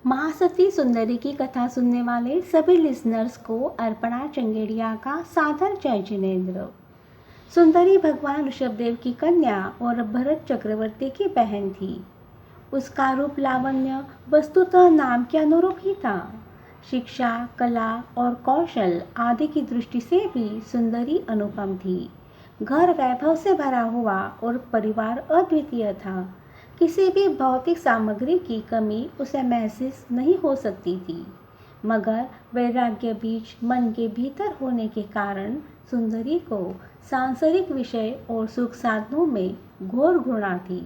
महासती सुंदरी की कथा सुनने वाले सभी लिसनर्स को अर्पणा चंगेड़िया का सादर जय जिनेन्द्र। सुंदरी भगवान ऋषभदेव की कन्या और भरत चक्रवर्ती की बहन थी। उसका रूप लावण्य वस्तुतः नाम के अनुरूप ही था। शिक्षा, कला और कौशल आदि की दृष्टि से भी सुंदरी अनुपम थी। घर वैभव से भरा हुआ और परिवार अद्वितीय था। किसी भी भौतिक सामग्री की कमी उसे महसूस नहीं हो सकती थी, मगर वैराग्य बीज मन के भीतर होने के कारण सुंदरी को सांसारिक विषय और सुख साधनों में घोर घृणा थी।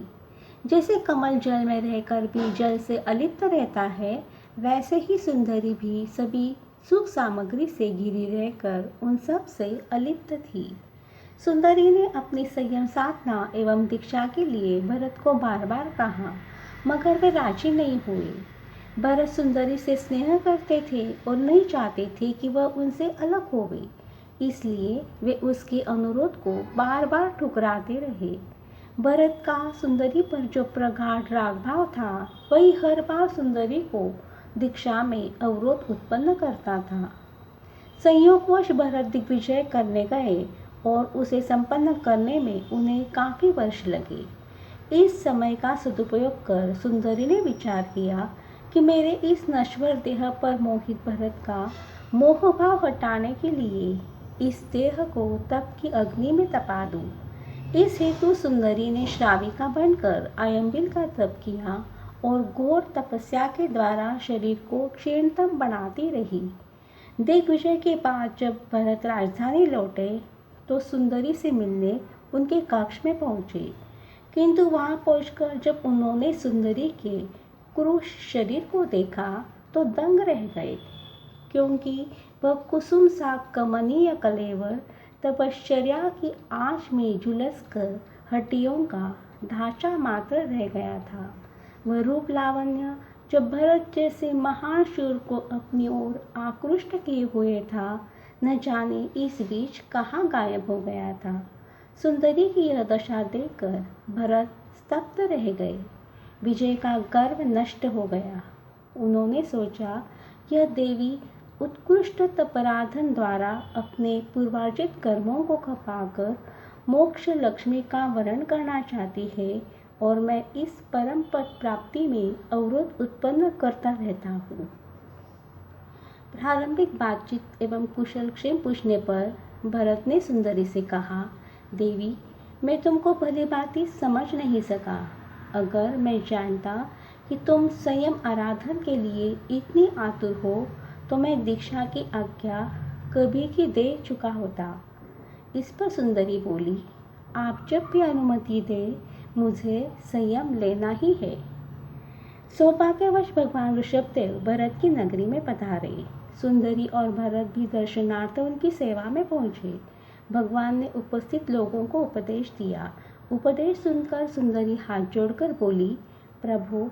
जैसे कमल जल में रहकर भी जल से अलिप्त रहता है, वैसे ही सुंदरी भी सभी सुख सामग्री से घिरी रहकर उन सब से अलिप्त थी। सुंदरी ने अपनी संयम साधना एवं दीक्षा के लिए भरत को बार बार कहा, मगर वे राजी नहीं हुए। भरत सुंदरी से स्नेह करते थे और नहीं चाहते थे कि वह उनसे अलग होवे, इसलिए वे उसके अनुरोध को बार बार ठुकराते रहे। भरत का सुंदरी पर जो प्रगाढ़ राग भाव था, वही हर बार सुंदरी को दीक्षा में अवरोध उत्पन्न करता था। संयोगवश भरत दिग्विजय करने गए और उसे संपन्न करने में उन्हें काफ़ी वर्ष लगे। इस समय का सदुपयोग कर सुंदरी ने विचार किया कि मेरे इस नश्वर देह पर मोहित भरत का मोह भाव हटाने के लिए इस देह को तप की अग्नि में तपा दूं। इस हेतु सुंदरी ने श्राविका बनकर अयंबिल का तप किया और घोर तपस्या के द्वारा शरीर को क्षीणतम बनाती रही। दिग्विजय के बाद जब भरत राजधानी लौटे तो सुंदरी से मिलने उनके कक्ष में पहुंचे, किंतु वहां पहुंचकर जब उन्होंने सुंदरी के क्रूश शरीर को देखा तो दंग रह गए, क्योंकि वह कुसुम सा कमनीय कलेवर तपश्चर्या की आंच में झुलस कर हड्डियों का ढांचा मात्र रह गया था। वह रूप लावण्य जो भरत जैसे महान शूर को अपनी ओर आकृष्ट किए हुए था, न जाने इस बीच कहाँ गायब हो गया था। सुंदरी की यह दशा देखकर भरत स्तब्ध रह गए। विजय का गर्व नष्ट हो गया। उन्होंने सोचा, यह देवी उत्कृष्ट तपराधन द्वारा अपने पूर्वार्जित कर्मों को खपाकर मोक्ष लक्ष्मी का वरण करना चाहती है और मैं इस परम पद प्राप्ति में अवरोध उत्पन्न करता रहता हूँ। प्रारंभिक बातचीत एवं कुशल क्षेम पूछने पर भरत ने सुंदरी से कहा, देवी, मैं तुमको भली भांति समझ नहीं सका। अगर मैं जानता कि तुम संयम आराधन के लिए इतनी आतुर हो तो मैं दीक्षा की आज्ञा कभी की दे चुका होता। इस पर सुंदरी बोली, आप जब भी अनुमति दें, मुझे संयम लेना ही है। सौभाग्यवश भगवान ऋषभदेव भरत की नगरी में पधारे। सुंदरी और भरत भी दर्शनार्थ उनकी सेवा में पहुंचे। भगवान ने उपस्थित लोगों को उपदेश दिया। उपदेश सुनकर सुंदरी हाथ जोड़कर बोली, प्रभु,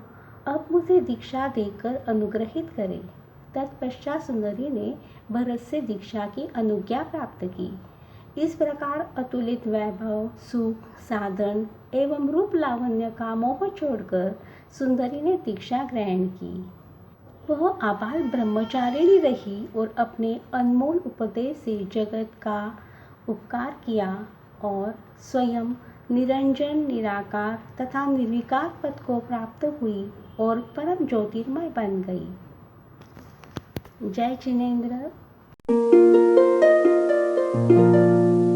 अब मुझे दीक्षा देकर अनुग्रहित करें। तत्पश्चात सुंदरी ने भरत से दीक्षा की अनुज्ञा प्राप्त की। इस प्रकार अतुलित वैभव, सुख, साधन एवं रूप लावण्य का मोह छोड़कर सुंदरी ने दीक्षा ग्रहण की। वह आबाल ब्रह्मचारिणी रही और अपने अनमोल उपदेश से जगत का उपकार किया और स्वयं निरंजन, निराकार तथा निर्विकार पद को प्राप्त हुई और परम ज्योतिर्मय बन गई। जय जिनेन्द्र।